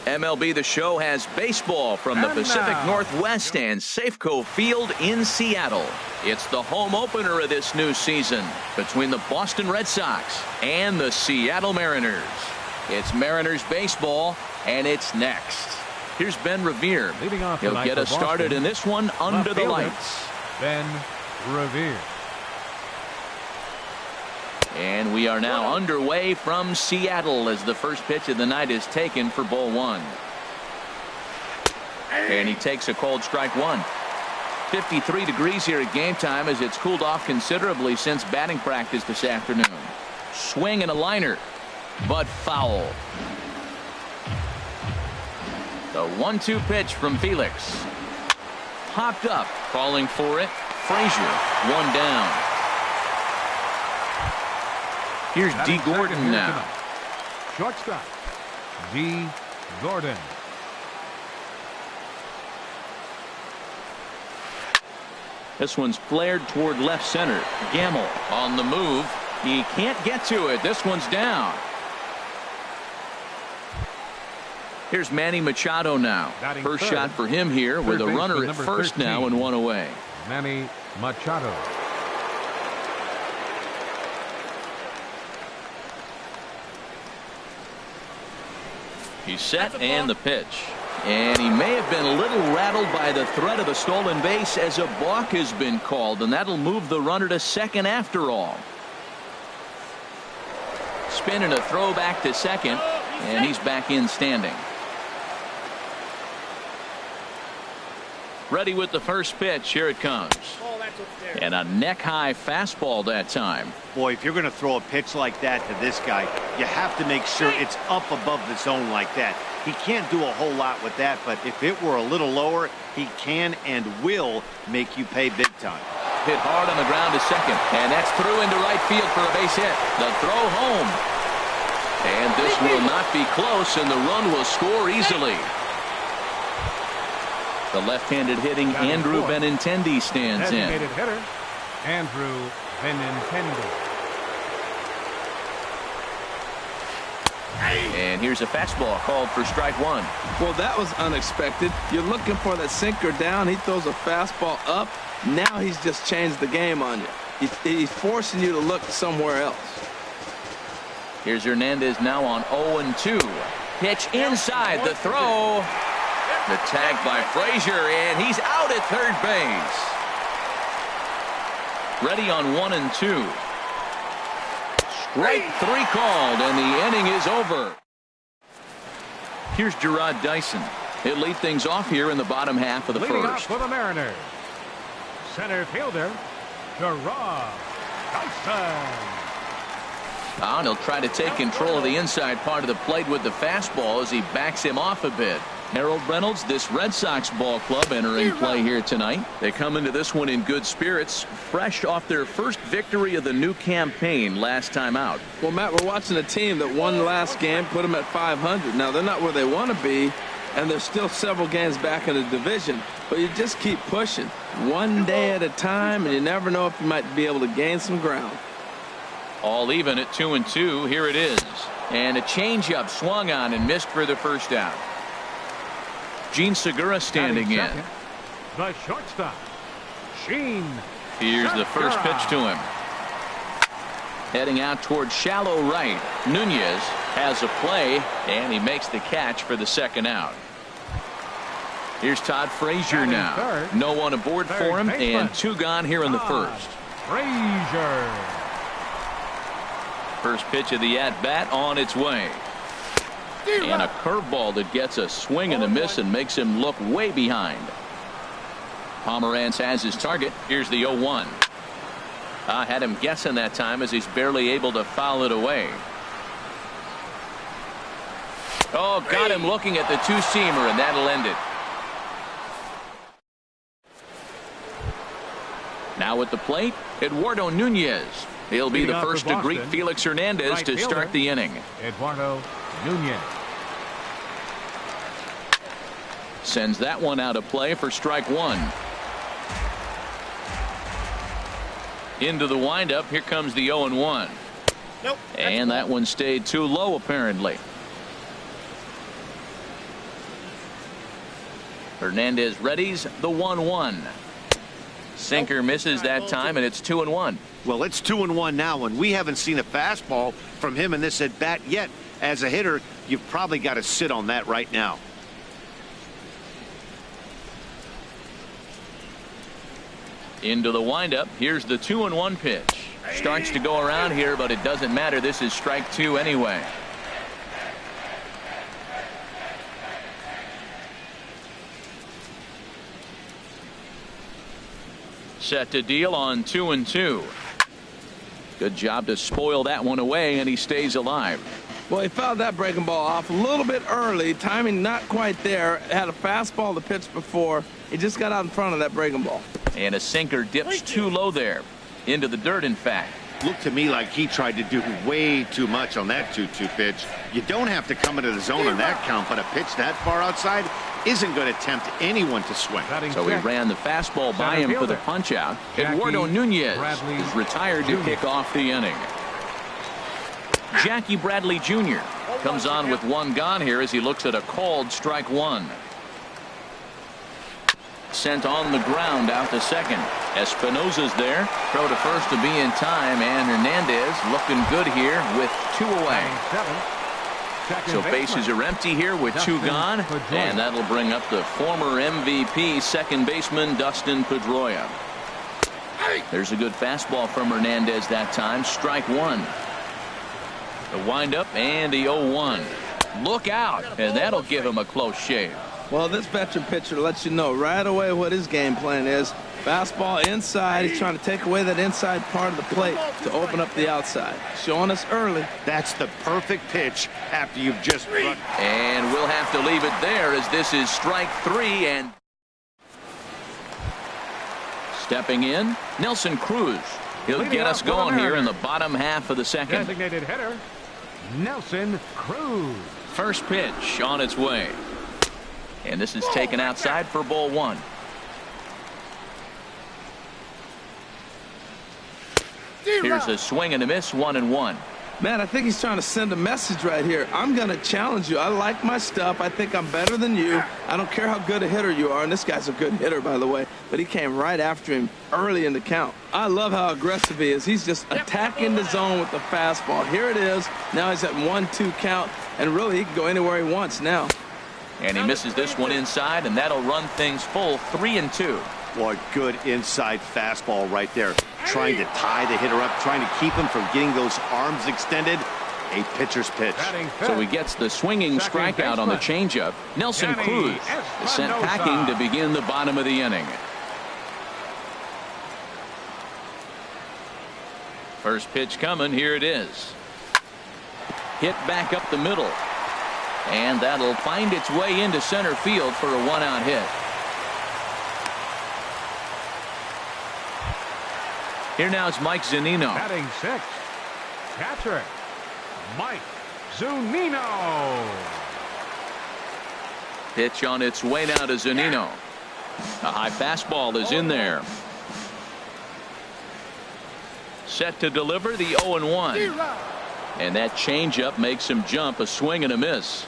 MLB The Show has baseball from the Pacific Northwest and Safeco Field in Seattle. It's the home opener of this new season between the Boston Red Sox and the Seattle Mariners. It's Mariners baseball, and it's next. Here's Ben Revere. He'll get us started in this one under the lights. Ben Revere. And we are now underway from Seattle as the first pitch of the night is taken for ball one. And he takes a cold strike one. 53 degrees here at game time as it's cooled off considerably since batting practice this afternoon. Swing and a liner, but foul. The 1-2 pitch from Felix. Popped up, calling for it. Frazier, one down. Here's D. Gordon now. Shortstop, D. Gordon. This one's flared toward left center. Gamble on the move. He can't get to it. This one's down. Here's Manny Machado now. First shot for him here with a runner at first now and one away. Manny Machado. He's set and the pitch. And he may have been a little rattled by the threat of a stolen base as a balk has been called, and that'll move the runner to second after all. Spin and a throw back to second, and he's back in standing. Ready with the first pitch. Here it comes. And a neck-high fastball that time. Boy, if you're going to throw a pitch like that to this guy, you have to make sure it's up above the zone like that. He can't do a whole lot with that, but if it were a little lower, he can and will make you pay big time. Hit hard on the ground to second, and that's through into right field for a base hit. The throw home. And this will not be close, and the run will score easily. The left-handed hitting Andrew Benintendi stands in. Designated hitter, Andrew Benintendi. And here's a fastball called for strike one. Well, that was unexpected. You're looking for that sinker down. He throws a fastball up. Now he's just changed the game on you. He's forcing you to look somewhere else. Here's Hernandez now on 0-2. Pitch inside the throw. The tag by Frazier, and he's out at third base. Ready on 1-2. Strike three called, and the inning is over. Here's Gerard Dyson. He'll lead things off here in the bottom half of the Leading first. off for the Mariners, center fielder Gerard Dyson. And he'll try to take control of the inside part of the plate with the fastball as he backs him off a bit. Harold Reynolds, this Red Sox ball club entering play here tonight. They come into this one in good spirits, fresh off their first victory of the new campaign last time out. Well, Matt, we're watching a team that won the last game, put them at 500. Now, they're not where they want to be, and they're still several games back in the division. But you just keep pushing one day at a time, and you never know if you might be able to gain some ground. All even at 2-2. Here it is. And a changeup swung on and missed for the first out. Gene Segura standing in. The shortstop, Gene. Here's the first pitch to him. Heading out towards shallow right. Nunez has a play, and he makes the catch for the second out. Here's Todd Frazier now. No one aboard for him, and two gone here in the first. Frazier. First pitch of the at-bat on its way. And a curveball that gets a swing and a miss and makes him look way behind. Pomeranz has his target. Here's the 0-1. Had him guessing that time as he's barely able to foul it away. Oh, got him looking at the two-seamer, and that'll end it. Now at the plate, Eduardo Nunez. He'll be the first to greet Felix Hernandez to start the inning. Eduardo Nunez. Sends that one out of play for strike one. Into the windup. Here comes the 0-1. Nope. And that one stayed too low apparently. Hernandez readies the 1-1. Sinker misses that time, and it's 2-1. Well, it's 2-1 now, and we haven't seen a fastball from him in this at bat yet. As a hitter, you've probably got to sit on that right now. Into the windup. Here's the 2-1 pitch. Starts to go around here, but it doesn't matter. This is strike 2 anyway. Set to deal on 2-2. Good job to spoil that one away, and he stays alive. Well, he fouled that breaking ball off a little bit early. Timing not quite there. Had a fastball the pitch before. He just got out in front of that breaking ball. And a sinker dips too low there. Into the dirt, in fact. Looked to me like he tried to do way too much on that 2-2 pitch. You don't have to come into the zone on that count, but a pitch that far outside isn't going to tempt anyone to swing. So he ran the fastball by him for the punch out. Eduardo Nunez is retired to kick off the inning. Jackie Bradley Jr. comes on with one gone here as he looks at a called strike 1. Sent on the ground out to second. Espinosa's there. Throw to first to be in time, and Hernandez looking good here with 2 away. So bases are empty here with 2 gone, and that'll bring up the former MVP second baseman Dustin Pedroia. There's a good fastball from Hernandez that time. Strike 1. The windup and the 0-1. Look out, and that'll give him a close shave. Well, this veteran pitcher lets you know right away what his game plan is. Fastball inside. He's trying to take away that inside part of the plate to open up the outside. Showing us early. That's the perfect pitch after you've just run. And we'll have to leave it there as this is strike 3. And stepping in, Nelson Cruz. He'll get us going here in the bottom half of the second. Designated hitter, Nelson Cruz. First pitch on its way. And this is taken outside for ball 1. Here's a swing and a miss, 1-1. Man, I think he's trying to send a message right here. I'm going to challenge you. I like my stuff. I think I'm better than you. I don't care how good a hitter you are. And this guy's a good hitter, by the way. But he came right after him early in the count. I love how aggressive he is. He's just attacking the zone with the fastball. Here it is. Now he's at 1-2 count. And really, he can go anywhere he wants now. And he misses this one inside, and that'll run things full 3-2. Boy, good inside fastball right there. Trying to tie the hitter up, trying to keep him from getting those arms extended. A pitcher's pitch. So he gets the swinging strikeout on the changeup. Nelson Cruz is sent packing to begin the bottom of the inning. First pitch coming. Here it is. Hit back up the middle. And that'll find its way into center field for a 1-out hit. Here now is Mike Zunino. Batting 6, catcher, Mike Zunino. Pitch on its way now to Zunino. A high fastball is in there. Set to deliver the 0-1. And that changeup makes him jump, a swing and a miss.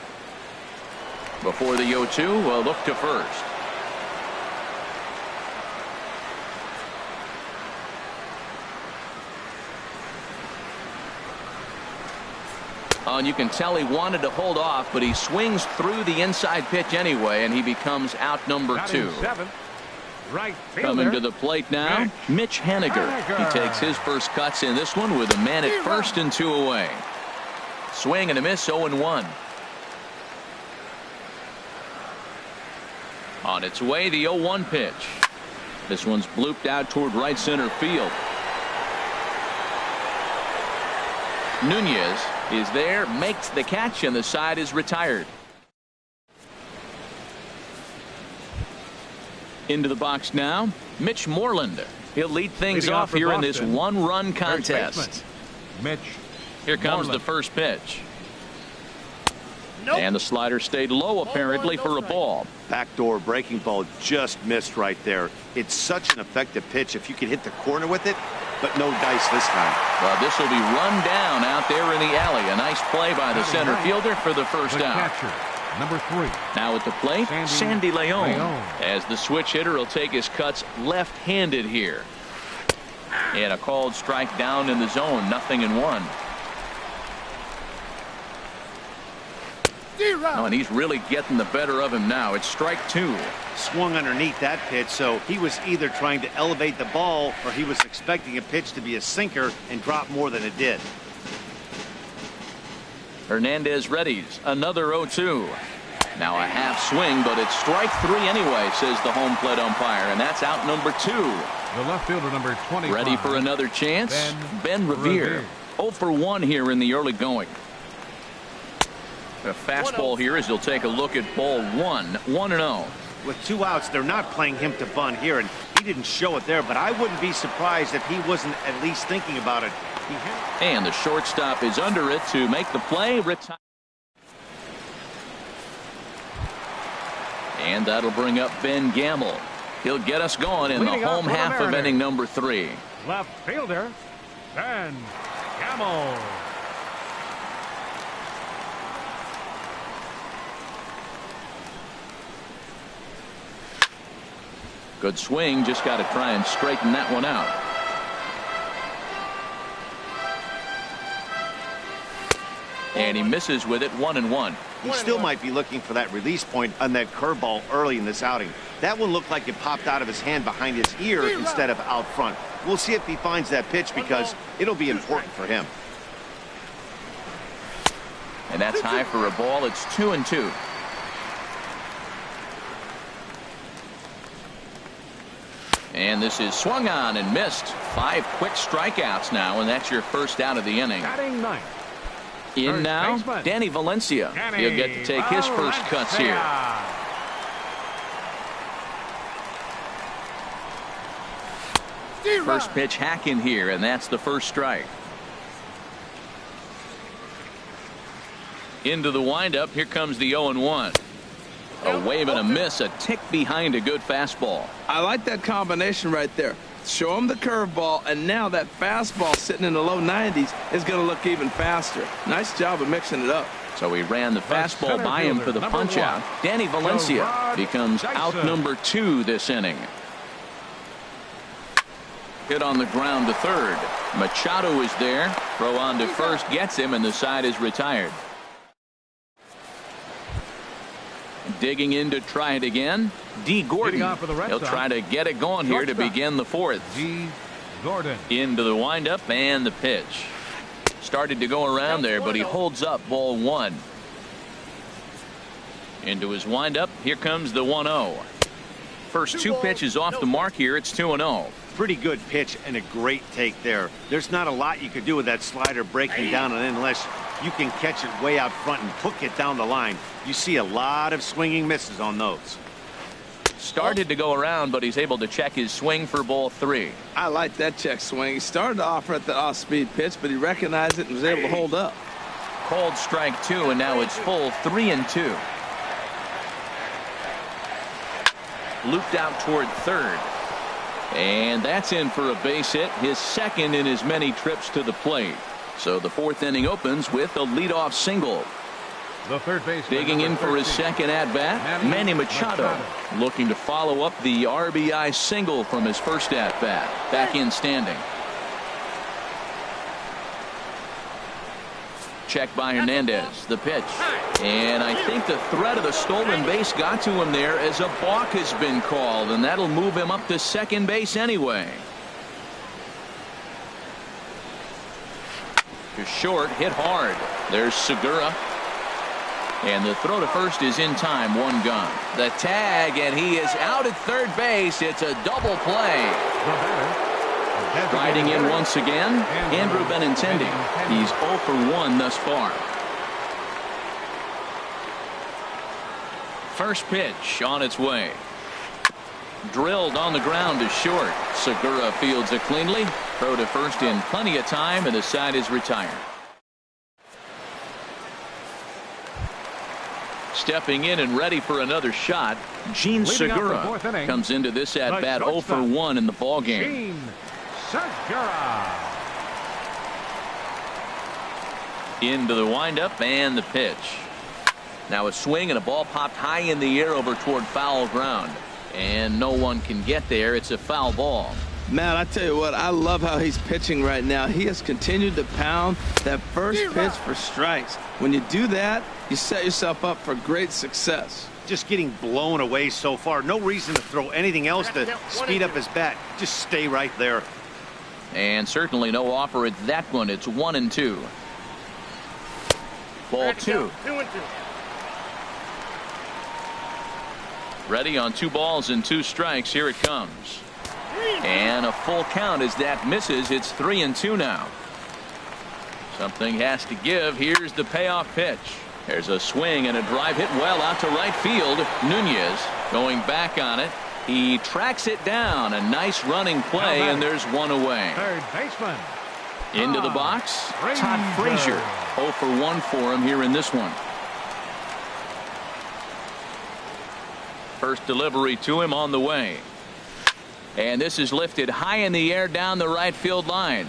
Before the 0-2, a look to first. And you can tell he wanted to hold off, but he swings through the inside pitch anyway, and he becomes out number 2. Right fielder, coming to the plate now, Mitch Haniger. He takes his first cuts in this one with a man at first and 2 away. Swing and a miss, 0-1. On its way, the 0-1 pitch. This one's blooped out toward right center field. Nunez is there, makes the catch, and the side is retired. Into the box now, Mitch Moreland. He'll lead things off here in this 1-run contest. Mitch. Here comes the first pitch. And the slider stayed low apparently for a ball. Backdoor breaking ball just missed right there. It's such an effective pitch if you can hit the corner with it, but no dice this time. Well, this will be run down out there in the alley. A nice play by the center fielder for the first out. number 3. Now at the plate, Sandy Leon. Leon. As the switch hitter, he'll take his cuts left-handed here. And a called strike down in the zone, 0-1. Oh, and he's really getting the better of him now. It's strike 2. Swung underneath that pitch, so he was either trying to elevate the ball or he was expecting a pitch to be a sinker and drop more than it did. Hernandez readies, another 0-2. Now a half swing, but it's strike 3 anyway, says the home plate umpire, and that's out number 2. The left fielder, number 25. Ready for another chance? Ben Revere. 0 for 1 here in the early going. A fastball here as he'll take a look at ball 1, 1-0. With 2 outs, they're not playing him to bunt here, and he didn't show it there, but I wouldn't be surprised if he wasn't at least thinking about it. And the shortstop is under it to make the play. And that'll bring up Ben Gamble. He'll get us going in the home half of inning number 3. Left fielder, Ben Gamble. Good swing, just got to try and straighten that one out. And he misses with it, 1-1. He still might be looking for that release point on that curveball early in this outing. That one looked like it popped out of his hand behind his ear instead of out front. We'll see if he finds that pitch because it'll be important for him. And that's high for a ball. It's 2-2. And this is swung on and missed. 5 quick strikeouts now, and that's your first out of the inning. Batting ninth. In now, Danny Valencia. He'll get to take his first cuts here. First pitch hack in here, and that's the first strike. Into the windup. Here comes the 0-1. A wave and a miss, a tick behind a good fastball. I like that combination right there. Show him the curveball, and now that fastball sitting in the low 90s is going to look even faster. Nice job of mixing it up. So he ran the fastball by him for the punch out. Danny Valencia becomes out number 2 this inning. Hit on the ground to third. Machado is there. Throw on to first gets him, and the side is retired. Digging in to try it again, D. Gordon. He'll try to get it going here to begin the 4th. D. Gordon. Into the windup and the pitch. Started to go around there, but he holds up ball 1. Into his windup. Here comes the 1-0. First 2 pitches off the mark here. It's 2-0. Pretty good pitch and a great take there. There's not a lot you could do with that slider breaking down, and unless you can catch it way out front and hook it down the line, you see a lot of swinging misses on those. Started to go around, but he's able to check his swing for ball 3. I like that check swing. He started to offer at the off-speed pitch, but he recognized it and was able to hold up. Called strike 2, and now it's full 3-2. Looped out toward third. And that's in for a base hit, his second in as many trips to the plate. So the 4th inning opens with a leadoff single. The third baseman, digging in for his second at-bat, Manny Machado, looking to follow up the RBI single from his first at-bat. Back in standing. Check by Hernandez. The pitch. And I think the threat of the stolen base got to him there as a balk has been called, and that'll move him up to second base anyway. To short, hit hard. There's Segura. And the throw to first is in time, 1 gone. The tag, and he is out at third base. It's a double play. Riding in once again, Andrew Benintendi. He's 0 for 1 thus far. First pitch on its way. Drilled on the ground to short. Segura fields it cleanly. Throw to first in plenty of time, and the side is retired. Stepping in and ready for another shot, Gene Segura comes into this at-bat 0 for 1 in the ballgame. Segura. Into the windup and the pitch. Now a swing and a ball popped high in the air over toward foul ground. And no one can get there. It's a foul ball. Man, I tell you what, I love how he's pitching right now. He has continued to pound that first pitch for strikes. When you do that, you set yourself up for great success. Just getting blown away so far. No reason to throw anything else to speed up his bat. Just stay right there. And certainly no offer at that one. It's 1-2. Ball 2. 2-2. Ready on 2 balls and 2 strikes. Here it comes. And a full count as that misses. It's 3-2 now. Something has to give. Here's the payoff pitch. There's a swing and a drive hit well out to right field. Nunez going back on it. He tracks it down. A nice running play, and there's one away. Third baseman. Into the box, Todd Frazier. 0 for 1 for him here in this one. First delivery to him on the way. And this is lifted high in the air down the right field line.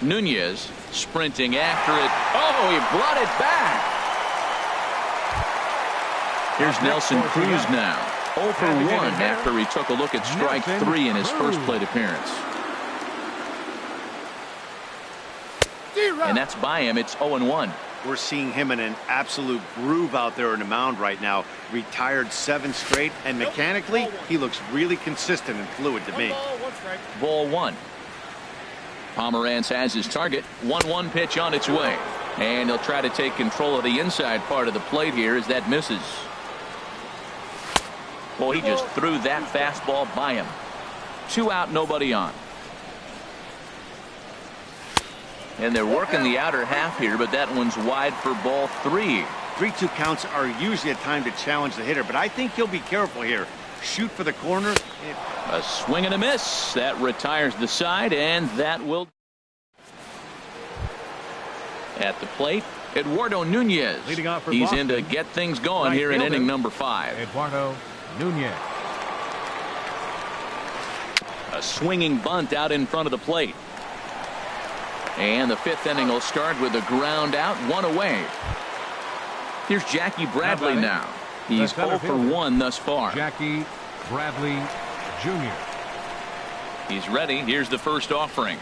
Nunez sprinting after it. Oh, he brought it back. Here's Nelson Cruz now. 0 for 1 after he took a look at strike 3 in his first plate appearance. And that's by him. It's 0-1. We're seeing him in an absolute groove out there on the mound right now. Retired 7 straight, and mechanically, he looks really consistent and fluid to me. Ball 1. Pomeranz has his target. 1-1 pitch on its way. And he'll try to take control of the inside part of the plate here as that misses. Well, he just threw that fastball by him. 2 out, nobody on. And they're working the outer half here, but that one's wide for ball 3. 3-2 counts are usually a time to challenge the hitter, but I think he'll be careful here. Shoot for the corner. A swing and a miss. That retires the side, and that will. At the plate, Eduardo Nunez. Leading off for He's Boston, in to get things going right here in fielder, inning number 5. Eduardo Nunez. A swinging bunt out in front of the plate. And the 5th inning will start with a ground out, 1 away. Here's Jackie Bradley now. He's 0 for 1 thus far. Jackie Bradley Jr. He's ready. Here's the first offering.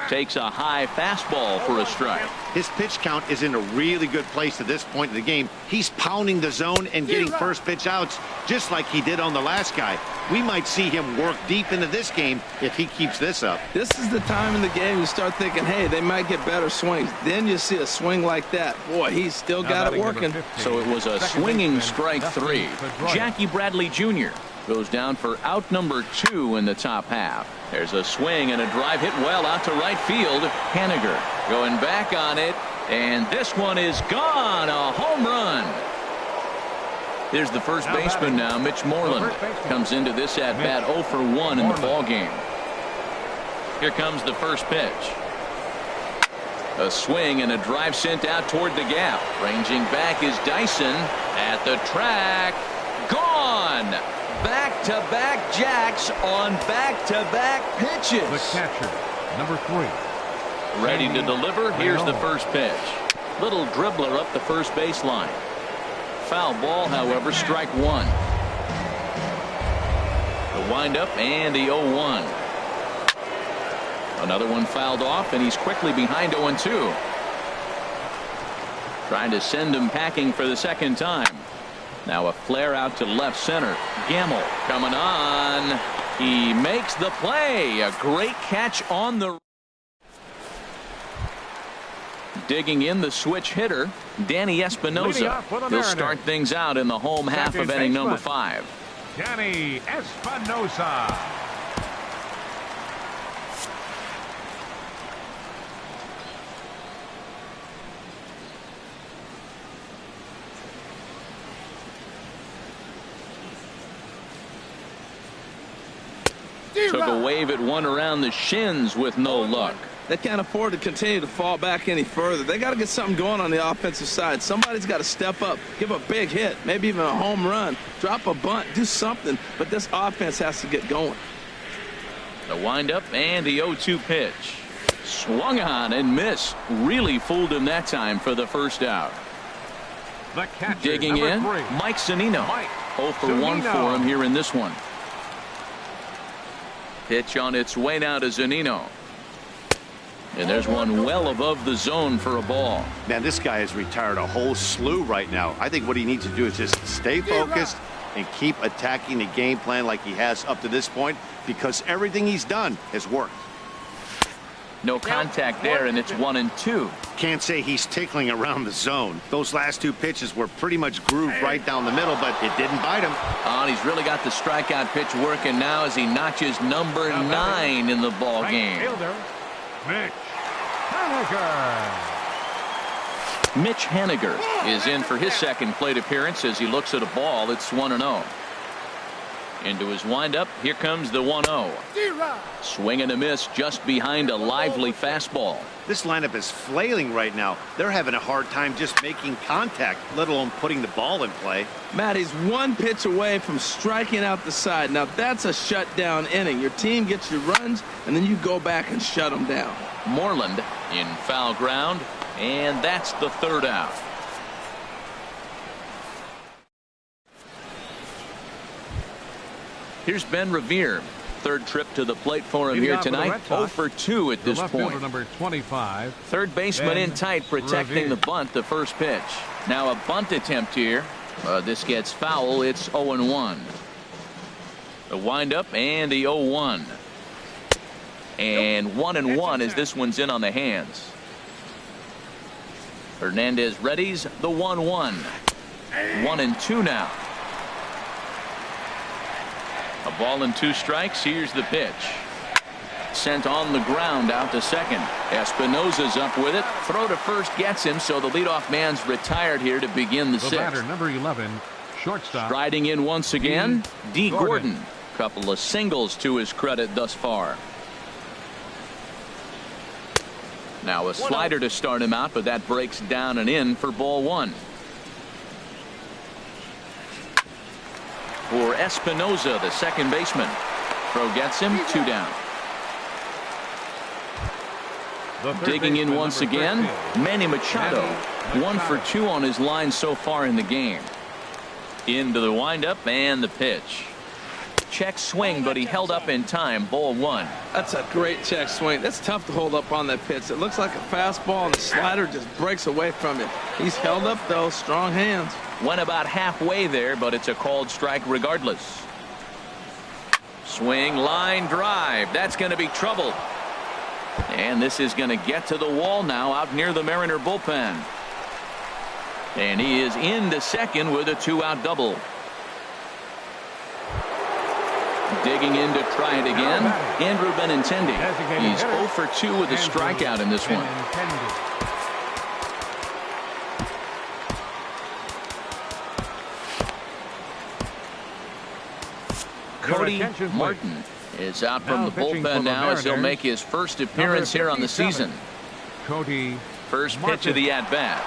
Takes a high fastball for a strike. His pitch count is in a really good place at this point in the game. He's pounding the zone and getting first pitch outs just like he did on the last guy. We might see him work deep into this game if he keeps this up. This is the time in the game you start thinking, hey, they might get better swings. Then you see a swing like that. Boy, he's still got it working. So it was a swinging strike 3. Jackie Bradley Jr. goes down for out number 2 in the top half. There's a swing and a drive hit well out to right field. Haniger going back on it, and this one is gone. A home run. Here's the first baseman now, Mitch Moreland. Comes into this at bat 0 for 1 in the ball game. Here comes the first pitch. A swing and a drive sent out toward the gap. Ranging back is Dyson at the track. Gone. Back-to-back jacks on back-to-back pitches. The catcher, number 3. Ready to deliver. Here's the first pitch. Little dribbler up the first baseline. Foul ball, however, strike 1. The windup and the 0-1. Another one fouled off, and he's quickly behind 0-2. Trying to send him packing for the second time. Now a flare out to left center. Gamble coming on. He makes the play. A great catch on the. Digging in the switch hitter, Danny Espinosa. He'll start things out in the home half of inning number 5. Danny Espinosa. Took a wave at one around the shins with no luck. They can't afford to continue to fall back any further. They got to get something going on the offensive side. Somebody's got to step up, give a big hit, maybe even a home run, drop a bunt, do something. But this offense has to get going. The windup and the 0-2 pitch. Swung on and missed. Really fooled him that time for the first out. The catcher, Digging in, number 3. Mike Zunino. Mike 0 for 1 Zunino. for him here in this one. Pitch on its way now to Zunino. And there's one well above the zone for a ball. Man, this guy has retired a whole slew right now. I think what he needs to do is just stay focused and keep attacking the game plan like he has up to this point, because everything he's done has worked. No contact there, and it's 1-2. Can't say he's tickling around the zone. Those last 2 pitches were pretty much grooved right down the middle, but it didn't bite him. Oh, and he's really got the strikeout pitch working now as he notches number 9 in the ball game. Fielder, Mitch Haniger. Mitch Haniger is in for his second plate appearance as he looks at a ball. It's 1-0. Into his windup, here comes the 1-0. Swing and a miss just behind a lively fastball. This lineup is flailing right now. They're having a hard time just making contact, let alone putting the ball in play. Matt, he's 1 pitch away from striking out the side. Now that's a shutdown inning. Your team gets your runs, and then you go back and shut them down. Moreland in foul ground, and that's the 3rd out. Here's Ben Revere. 3rd trip to the plate for him here tonight. 0 for 2 at this point. Number 25. Third baseman Ben in tight, protecting Revere. the bunt, the first pitch. Now a bunt attempt here. This gets foul. It's 0-1. The windup and the 0-1. And 1-1 as this one's in on the hands. Hernandez readies the 1-1. 1-2 now. A ball and 2 strikes. Here's the pitch. Sent on the ground out to second. Espinosa's up with it. Throw to first gets him, so the leadoff man's retired here to begin the The 6th. batter, number 11, shortstop. Striding in once again, D. Gordon. Couple of singles to his credit thus far. Now a slider to start him out, but that breaks down and in for ball 1. For Espinosa, the second baseman. Throw gets him, 2 down. The third Digging in baseman, once number again, 13. Manny Machado. 1 for 2 on his line so far in the game. Into the windup and the pitch. Check swing, but he held up in time. Ball 1. That's a great check swing. That's tough to hold up on that pitch. It looks like a fastball, and the slider just breaks away from it. He's held up, though. Strong hands. Went about halfway there, but it's a called strike regardless. Swing, line drive. That's going to be trouble. And this is going to get to the wall now out near the Mariner bullpen. And he is into second with a 2-out double. Digging in to try it again, Andrew Benintendi. He's 0 for 2 with a strikeout in this one. Cody Martin is out from the bullpen now as he'll make his first appearance here on the season. Cody First pitch of the at-bat.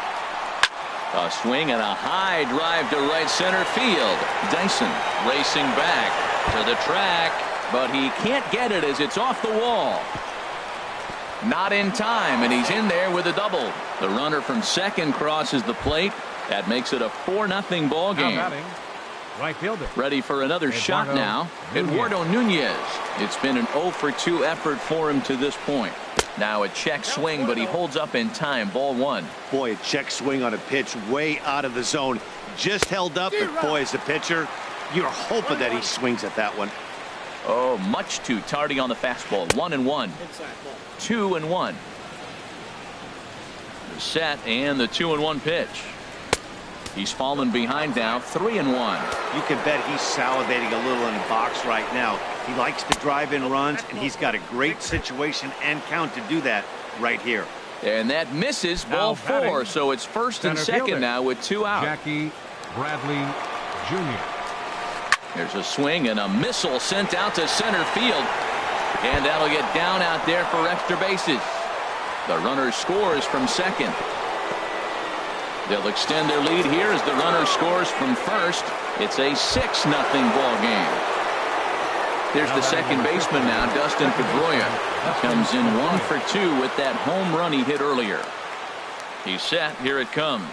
A swing and a high drive to right center field. Dyson racing back to the track, but he can't get it as it's off the wall. Not in time, and he's in there with a double. The runner from second crosses the plate. That makes it a 4-0 ball game. Right fielder. Ready for another shot now. Eduardo Nunez. It's been an 0 for 2 effort for him to this point. Now a check swing, but he holds up in time. Ball 1. Boy, a check swing on a pitch way out of the zone. Just held up, but boy, as a pitcher, you're hoping that he swings at that one. Oh, much too tardy on the fastball. 1-1. 2-1. The set and the 2-1 pitch. He's fallen behind now. 3-1. You can bet he's salivating a little in the box right now. He likes to drive in runs, and he's got a great situation and count to do that right here. And that misses. Ball 4. So it's first and second now with 2 out. Jackie Bradley Jr. There's a swing and a missile sent out to center field. And that'll get down out there for extra bases. The runner scores from second. They'll extend their lead here as the runner scores from first. It's a 6-0 ball game. There's the second baseman now, Dustin Pedroia. He comes in 1 for 2 with that home run he hit earlier. He's set. Here it comes.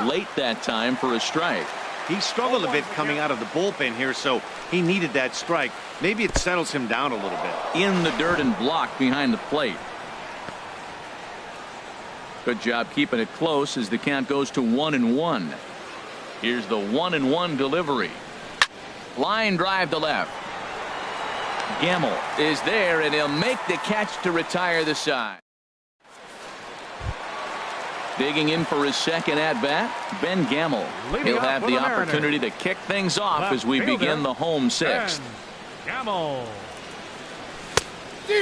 Late that time for a strike. He struggled a bit coming out of the bullpen here, so he needed that strike. Maybe it settles him down a little bit. In the dirt and blocked behind the plate. Good job keeping it close as the count goes to 1-1. Here's the 1-1 delivery. Line drive to left. Gamble is there, and he'll make the catch to retire the side. Digging in for his second at-bat, Ben Gamble. He'll have the opportunity to kick things off as we begin the home sixth. Gamble.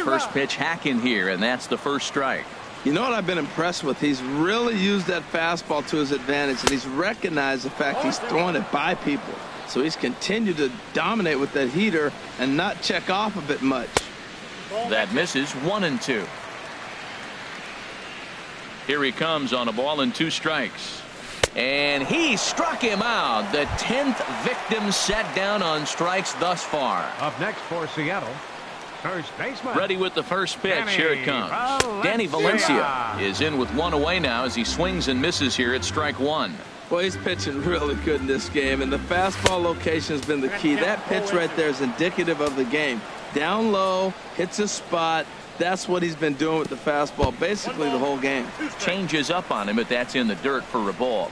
First pitch hack in here, and that's the first strike. You know what I've been impressed with? He's really used that fastball to his advantage, and he's recognized the fact he's throwing it by people. So he's continued to dominate with that heater and not check off a bit much. That misses. 1-2. Here he comes on a ball and 2 strikes. And he struck him out. The 10th victim set down on strikes thus far. Up next for Seattle, first baseman. Ready with the first pitch. Here it comes. Danny Valencia is in with 1 away now as he swings and misses here at strike 1. Well, he's pitching really good in this game, and the fastball location has been the key. That pitch right there is indicative of the game. Down low, hits a spot. That's what he's been doing with the fastball basically the whole game. Changes up on him, but that's in the dirt for a ball.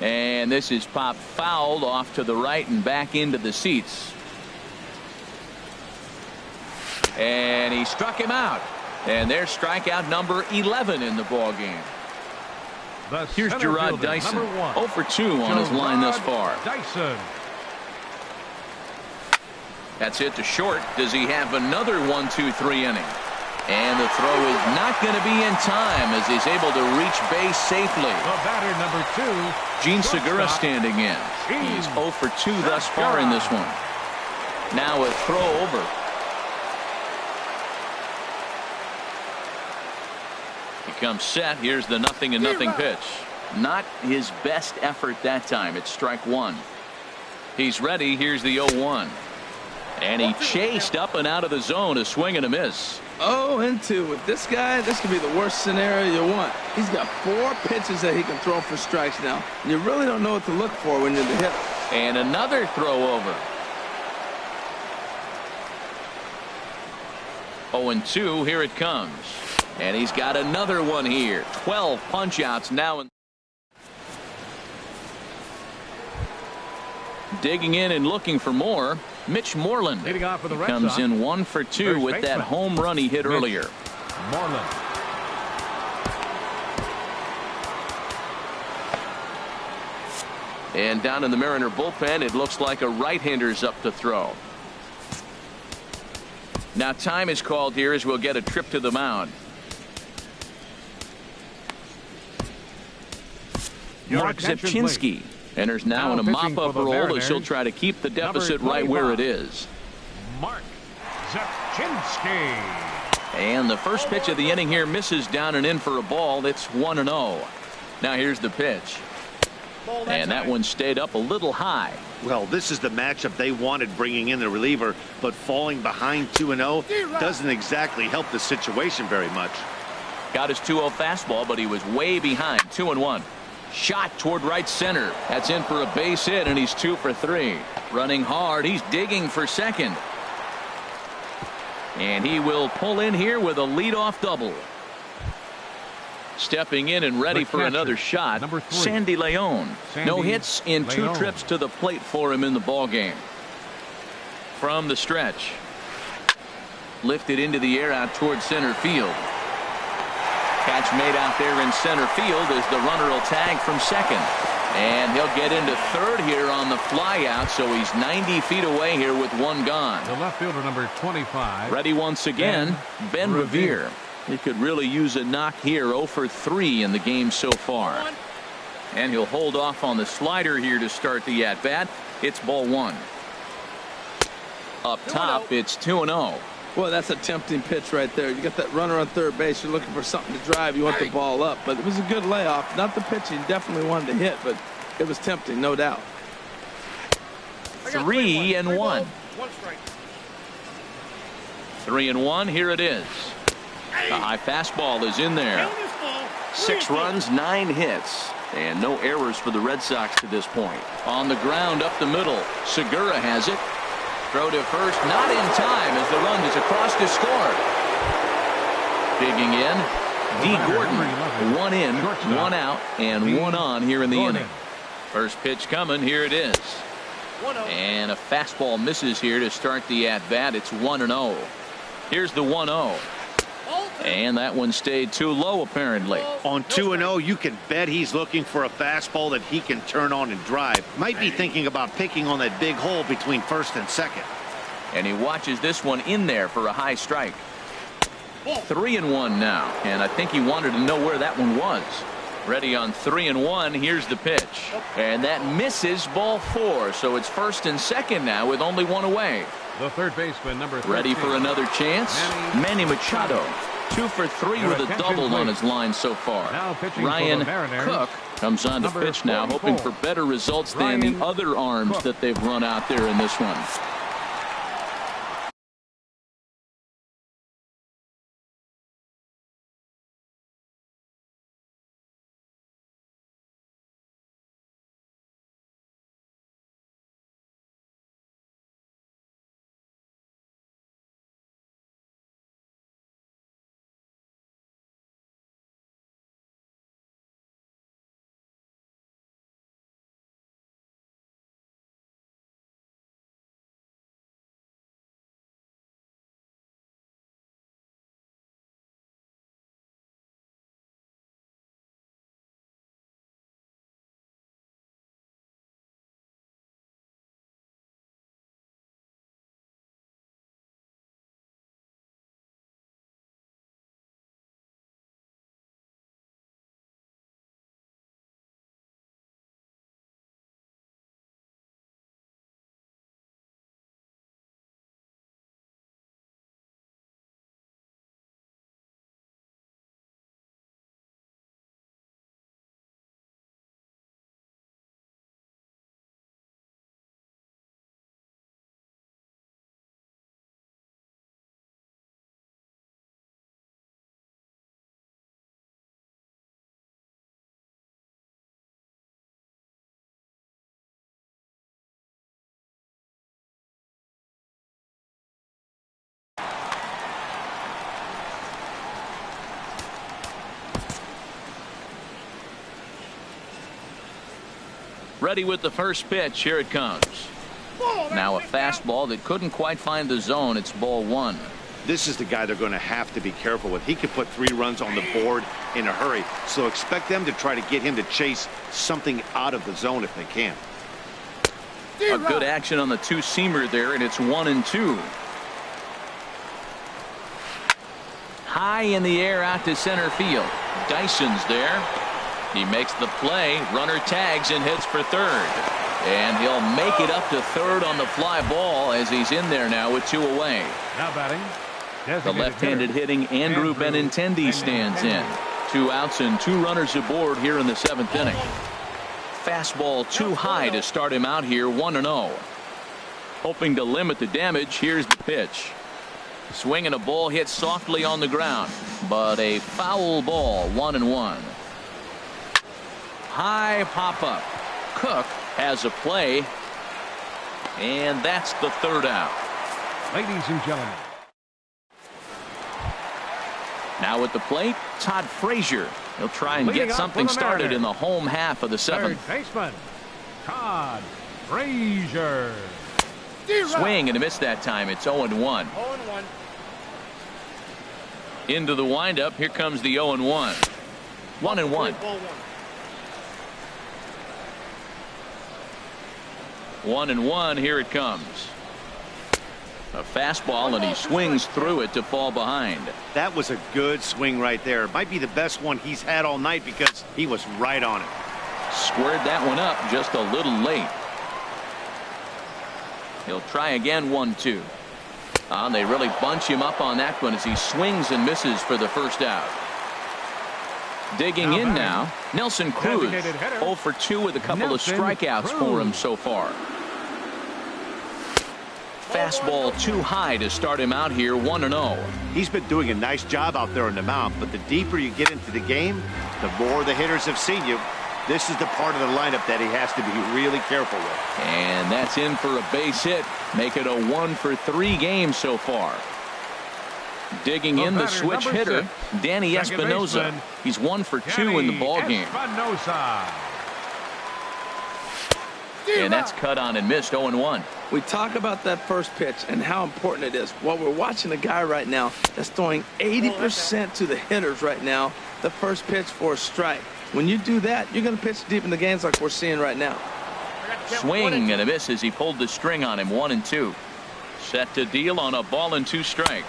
And this is popped fouled off to the right and back into the seats. And he struck him out. And there's strikeout number 11 in the ball game. Here's Gerard Dyson. 0 for 2 on his line thus far. Dyson. That's hit to short. Does he have another 1-2-3 inning? And the throw is not going to be in time as he's able to reach base safely. The batter, number 2. Gene Segura standing in. He's 0 for 2 thus far in this one. Now a throw over. He comes set. Here's the 0-0 pitch. Not his best effort that time. It's strike 1. He's ready. Here's the 0-1. And he chased up and out of the zone, a swing and a miss. 0-2 with this guy. This could be the worst scenario you want. He's got 4 pitches that he can throw for strikes now. You really don't know what to look for when you're the hitter. And another throw over. 0-2. Here it comes. And he's got another one here. 12 punch outs now. Digging in and looking for more. Mitch Moreland Leading off for the Red comes Sox. in 1 for 2 with that home run he hit earlier. Moreland. And down in the Mariner bullpen, it looks like a right-hander's up to throw. Now time is called here as we'll get a trip to the mound. Mark Zepchinski enters now in a mop-up role as he'll try to keep the deficit right where it is. Mark Zepchinski. And the first pitch of the inning here misses down and in for a ball. It's 1-0. Now here's the pitch. And that one stayed up a little high. Well, this is the matchup they wanted, bringing in the reliever, but falling behind 2-0 doesn't exactly help the situation very much. Got his 2-0 fastball, but he was way behind. 2-1. Shot toward right center. That's in for a base hit, and he's 2 for 3. Running hard. He's digging for second. And he will pull in here with a leadoff double. Stepping in and ready for another shot. Number 3. Sandy Leon. No hits in 2 Leon. trips to the plate for him in the ball game. From the stretch. Lifted into the air out toward center field. Catch made out there in center field as the runner will tag from second. And he'll get into third here on the fly out, so he's 90 feet away here with 1 gone. The left fielder, number 25. Ready once again, Ben Revere. He could really use a knock here. 0 for 3 in the game so far. And he'll hold off on the slider here to start the at-bat. It's ball 1. Up top, it's 2-0. Boy, that's a tempting pitch right there. You got that runner on third base. You're looking for something to drive. You want the ball up. But it was a good layoff. Not the pitch he definitely wanted to hit, but it was tempting, no doubt. 3-1. 3-1. Here it is. The high fastball is in there. 6 runs, 9 hits, and no errors for the Red Sox to this point. On the ground up the middle, Segura has it. Throw to first, not in time as the run is across to score. Digging in, D. Gordon. 1 in, 1 out, and 1 on here in the inning. First pitch coming, here it is. And a fastball misses here to start the at-bat. It's 1-0. Here's the 1-0. And that one stayed too low, apparently. On 2-0, you can bet he's looking for a fastball that he can turn on and drive. Might be thinking about picking on that big hole between first and second. And he watches this one in there for a high strike. 3-1 now. And I think he wanted to know where that one was. Ready on 3-1. Here's the pitch. And that misses, ball 4. So it's first and second now with only 1 away. The third baseman, number 13. Ready for another chance. Manny Machado. 2 for 3 with a double on his line so far. Ryan Cook comes on to pitch now, hoping for better results than the other arms that they've run out there in this one. Ready with the first pitch. Here it comes. Now a fastball that couldn't quite find the zone. It's ball 1. This is the guy they're going to have to be careful with. He could put 3 runs on the board in a hurry. So expect them to try to get him to chase something out of the zone if they can. A good action on the 2-seamer there, and it's 1-2. High in the air out to center field. Dyson's there. He makes the play. Runner tags and hits for third. And he'll make it up to third on the fly ball as he's in there now with 2 away. Now batting. The left-handed hitting Andrew Benintendi stands in. 2 outs and 2 runners aboard here in the 7th inning. Fastball too high to start him out here. 1-0. Hoping to limit the damage. Here's the pitch. Swinging a ball hit softly on the ground, but a foul ball. 1-1. High pop up. Cook has a play, and that's the 3rd out. Ladies and gentlemen. Now at the plate, Todd Frazier. He'll try and get something started in the home half of the 7th. Third baseman, Todd Frazier. Swing and a miss that time. It's 0-1. Into the windup. Here comes the 0-1. 1-1. 1-1. Here it comes. A fastball, and he swings through it to fall behind. That was a good swing right there. Might be the best one he's had all night because he was right on it. Squared that one up just a little late. He'll try again. 1-2. They really bunch him up on that one as he swings and misses for the first out. Digging in now, Nelson Cruz. 0 for 2 with a couple of strikeouts for him so far. fastball too high to start him out here 1-0. He's been doing a nice job out there on the mound, but the deeper you get into the game, the more the hitters have seen you. This is the part of the lineup that he has to be really careful with. And that's in for a base hit. Make it a 1-for-3 game so far. Digging in the switch hitter, Danny Espinosa. He's 1 for 2 in the ball game. And that's cut on and missed 0-1. We talk about that first pitch and how important it is. Well, we're watching a guy right now that's throwing 80% to the hitters right now, the first pitch for a strike. When you do that, you're going to pitch deep in the games like we're seeing right now. Swing and a miss as he pulled the string on him. 1-2. Set to deal on a ball and 2 strikes.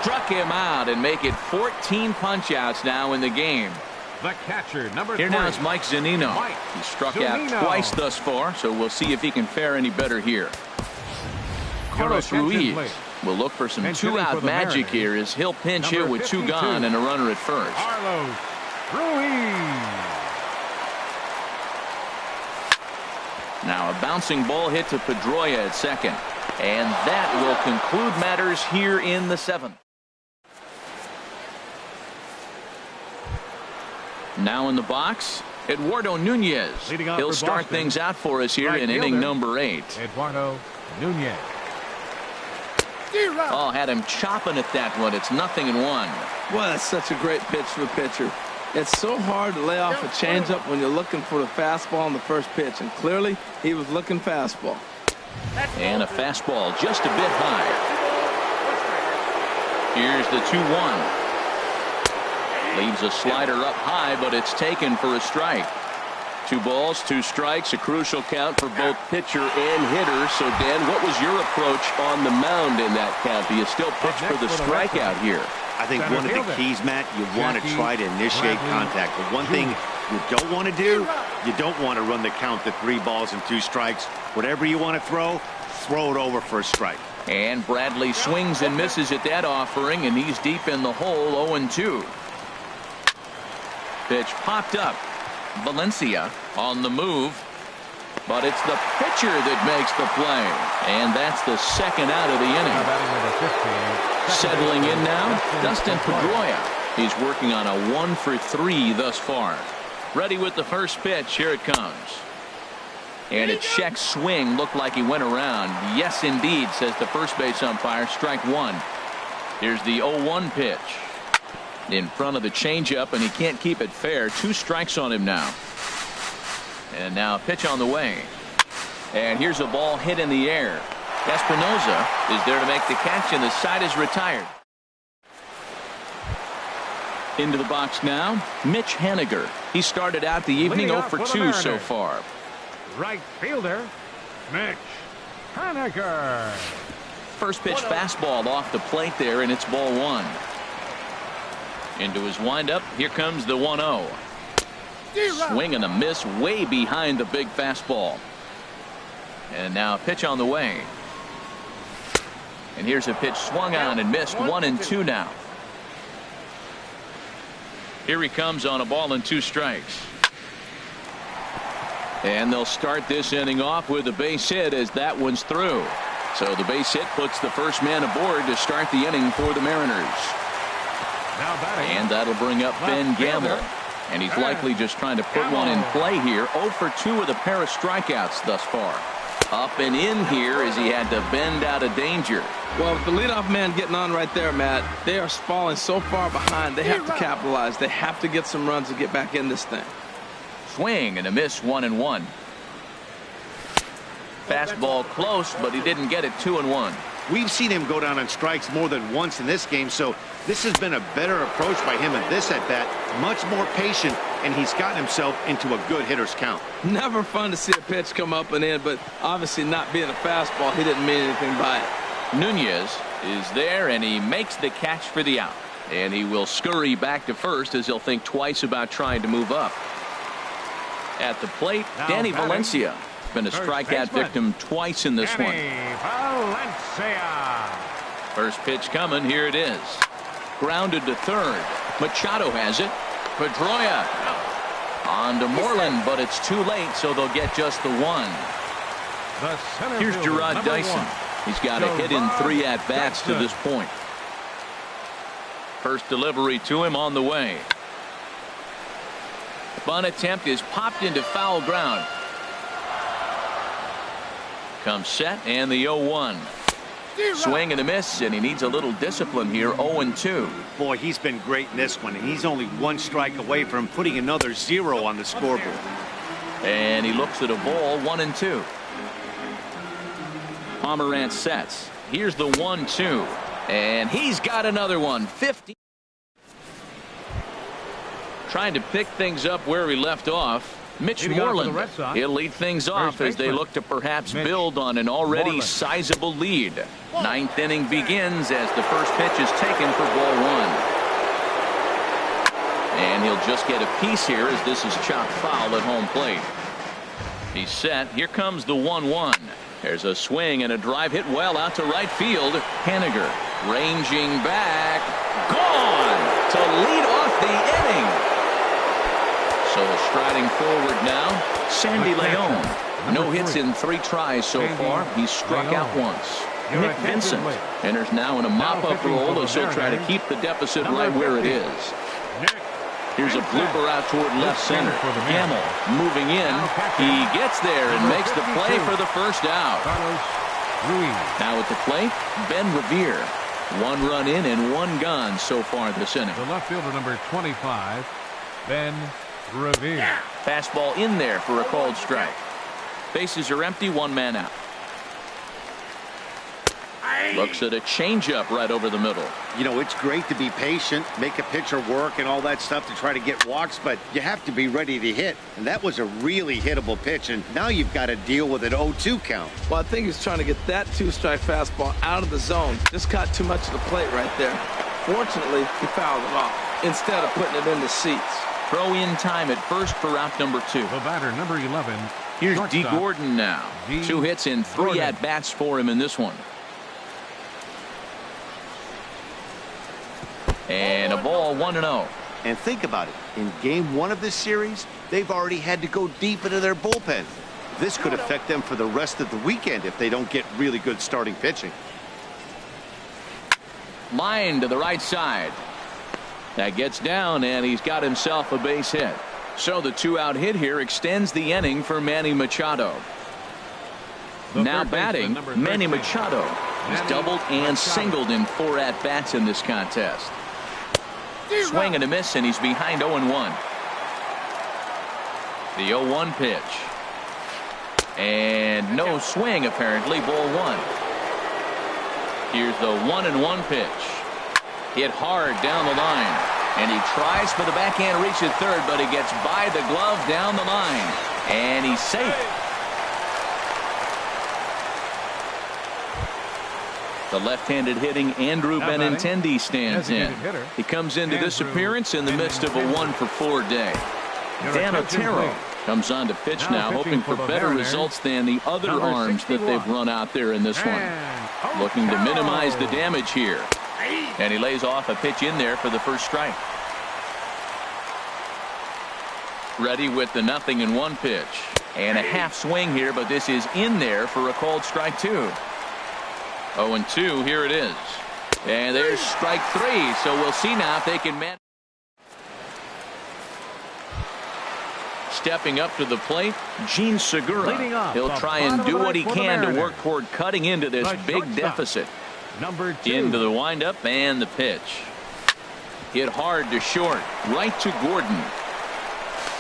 Struck him out and make it 14 punch-outs now in the game. The catcher, number 3. Here now is Mike Zunino. He struck out twice thus far, so we'll see if he can fare any better here. Carlos Ruiz will look for some 2-out magic here as he'll pinch hit with 2 gone and a runner at first. Carlos Ruiz. Now a bouncing ball hit to Pedroia at second. And that will conclude matters here in the 7th. Now in the box, Eduardo Nunez. He'll start things out for us here in inning number 8. Eduardo Nunez. Oh, had him chopping at that one. It's 0-1. Well, that's such a great pitch for a pitcher. It's so hard to lay off a changeup when you're looking for the fastball on the first pitch, and clearly he was looking fastball. And a fastball just a bit high. Here's the 2-1. Leaves a slider up high, but it's taken for a strike. 2 balls, 2 strikes, a crucial count for both pitcher and hitter. So, Dan, what was your approach on the mound in that count? Do you still pitch for the strikeout here? I think one of the keys, Matt, you want to try to initiate contact. The one thing you don't want to do, you don't want to run the count to 3 balls and 2 strikes. Whatever you want to throw it over for a strike. And Bradley swings and misses at that offering, and he's deep in the hole, 0-2. Pitch popped up. Valencia on the move, but it's the pitcher that makes the play, and that's the 2nd out of the inning. Settling in now, Dustin Pedroia. He's working on a 1 for 3 thus far. Ready with the first pitch. Here it comes. And a check swing. Looked like he went around. Yes, indeed, says the first base umpire. Strike 1. Here's the 0-1 pitch. In front of the changeup, and he can't keep it fair. 2 strikes on him now. And now a pitch on the way. And here's a ball hit in the air. Espinosa is there to make the catch, and the side is retired. Into the box now, Mitch Haniger. He started out the evening 0 for 2 so far. Right fielder, Mitch Haniger. First pitch fastball off the plate there, and it's ball 1. Into his windup, here comes the 1-0. Swing and a miss way behind the big fastball. And now a pitch on the way. And here's a pitch swung on and missed. 1-2 now. Here he comes on a ball and 2 strikes. And they'll start this inning off with a base hit as that one's through. So the base hit puts the first man aboard to start the inning for the Mariners. And that'll bring up Ben Gamble. And he's likely just trying to put one in play here. 0 for 2 with a pair of strikeouts thus far. Up and in here as he had to bend out of danger. Well, with the leadoff man getting on right there, Matt, they are falling so far behind. They have to capitalize. They have to get some runs to get back in this thing. Swing and a miss. 1-1. Fastball close, but he didn't get it. 2-1. We've seen him go down on strikes more than once in this game, so this has been a better approach by him at this at-bat. Much more patient, and he's gotten himself into a good hitter's count. Never fun to see a pitch come up and in, but obviously not being a fastball, he didn't mean anything by it. Nunez is there, and he makes the catch for the out. And he will scurry back to first as he'll think twice about trying to move up. At the plate, Danny Valencia. Been a strikeout victim twice in this one. Valencia. First pitch coming. Here it is. Grounded to third. Machado has it. Pedroia on to Moreland, but it's too late, so they'll get just the 1. Here's Gerard Dyson. He's got a hit in 3 at-bats to this point. First delivery to him on the way. Bunt attempt is popped into foul ground. Comes set and the 0-1. Swing and a miss, and he needs a little discipline here. 0-2. Boy, he's been great in this one, and he's only 1 strike away from putting another 0 on the scoreboard. And he looks at a ball. 1-2. Pomerantz sets. Here's the 1-2, and he's got another one. 50. Trying to pick things up where he left off. Mitch Moreland. He'll lead things off as they look to perhaps build on an already sizable lead. 9th inning begins as the first pitch is taken for ball 1. And he'll just get a piece here as this is chopped foul at home plate. He's set. Here comes the 1-1. There's a swing and a drive hit well out to right field. Haniger ranging back. Gone to lead off the inning. So striding forward now, Sandy Leon. No hits in 3 tries so far. He's struck out once. Nick Vincent enters now in a mop-up role as he'll try to keep the deficit right where it is. Here's a blooper out toward left center. Gamble moving in. He gets there and makes the play for the first out. Now at the plate, Ben Revere. 1 run in and 1 gone so far this inning. The left fielder, number 25, Ben Revere. Fastball in there for a called strike. Bases are empty, 1 man out. Looks at a changeup right over the middle. You know, it's great to be patient, make a pitcher work and all that stuff to try to get walks, but you have to be ready to hit. And that was a really hittable pitch, and now you've got to deal with an 0-2 count. Well, I think he's trying to get that 2-strike fastball out of the zone. Just caught too much of the plate right there. Fortunately, he fouled it off instead of putting it in the seats. Throw in time at first for out number 2. The batter, number 11. Here's D. Gordon now. 2 hits in 3 at-bats for him in this one. And a ball, 1-0. And think about it. In game 1 of this series, they've already had to go deep into their bullpen. This could affect them for the rest of the weekend if they don't get really good starting pitching. Line to the right side. That gets down, and he's got himself a base hit. So the 2-out hit here extends the inning for Manny Machado. Now batting, Manny Machado. He's doubled and singled in 4 at-bats in this contest. Swing and a miss, and he's behind 0-1. The 0-1 pitch. And no swing, apparently, ball 1. Here's the 1-1 pitch. Hit hard down the line. And he tries for the backhand reach at third, but he gets by the glove down the line. And he's safe. The left-handed hitting Andrew Benintendi stands in. He comes into this appearance in the midst of a 1-for-4 day. Dan Otero comes on to pitch now, hoping for better results than the other arms that they've run out there in this one. Looking to minimize the damage here. And he lays off a pitch in there for the first strike. Ready with the 0-1 pitch. And a half swing here, but this is in there for a called strike 2. 0-2, here it is. And there's strike 3, so we'll see now if they can manage. Stepping up to the plate, Gene Segura. He'll try and do what he can to work toward cutting into this big deficit. Number 2. Into the windup and the pitch. Hit hard to short, right to Gordon.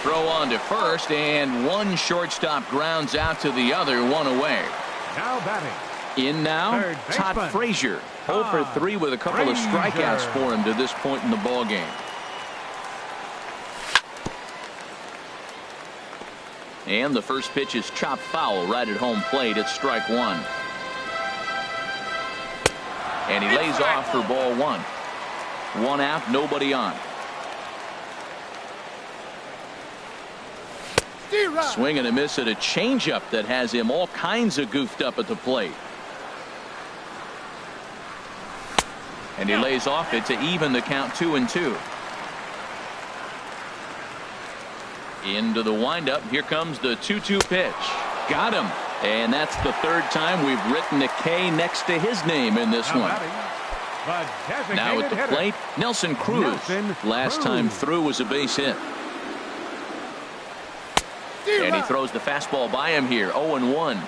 Throw on to first, and one shortstop grounds out to the other, 1 away. Now batting. In now, Todd Frazier. 0 for 3 with a couple of strikeouts for him to this point in the ball game. And the first pitch is chopped foul right at home plate. It's strike 1. And he lays off for ball 1. 1 out, nobody on. Swing and a miss at a changeup that has him all kinds of goofed up at the plate. And he lays off it to even the count 2-2. Into the windup. Here comes the 2-2 pitch. Got him. And that's the third time we've written a K next to his name in this one. Now at the plate, Nelson Cruz. Last time through was a base hit. And he throws the fastball by him here, 0-1.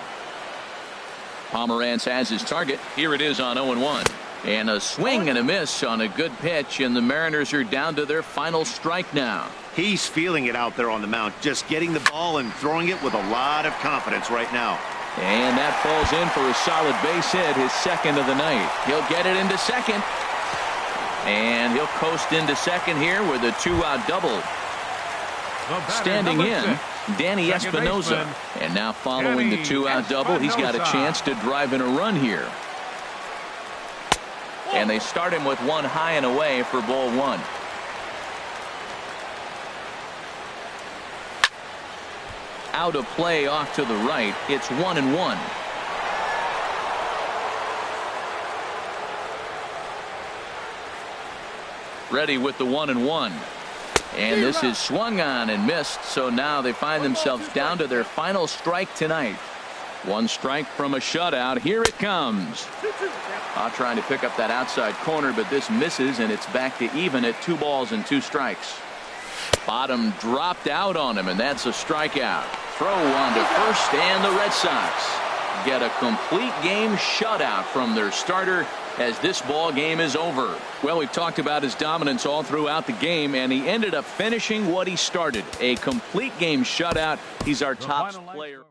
Pomeranz has his target. Here it is on 0-1. And a swing and a miss on a good pitch, and the Mariners are down to their final strike now. He's feeling it out there on the mound, just getting the ball and throwing it with a lot of confidence right now. And that falls in for a solid base hit, his second of the night. He'll get it into second. And he'll coast into second here with a 2-out double. Standing in, Danny Espinosa. And now following the 2-out double, he's got a chance to drive in a run here. And they start him with one high and away for ball one. Out of play off to the right. It's 1-1. Ready with the 1-1. And this is swung on and missed. So now they find themselves down to their final strike tonight. One strike from a shutout. Here it comes. Trying to pick up that outside corner, but this misses, and it's back to even at 2 balls and 2 strikes. Bottom dropped out on him, and that's a strikeout. Throw on to first, and the Red Sox get a complete game shutout from their starter as this ball game is over. Well, we've talked about his dominance all throughout the game, and he ended up finishing what he started. A complete game shutout. He's our top player.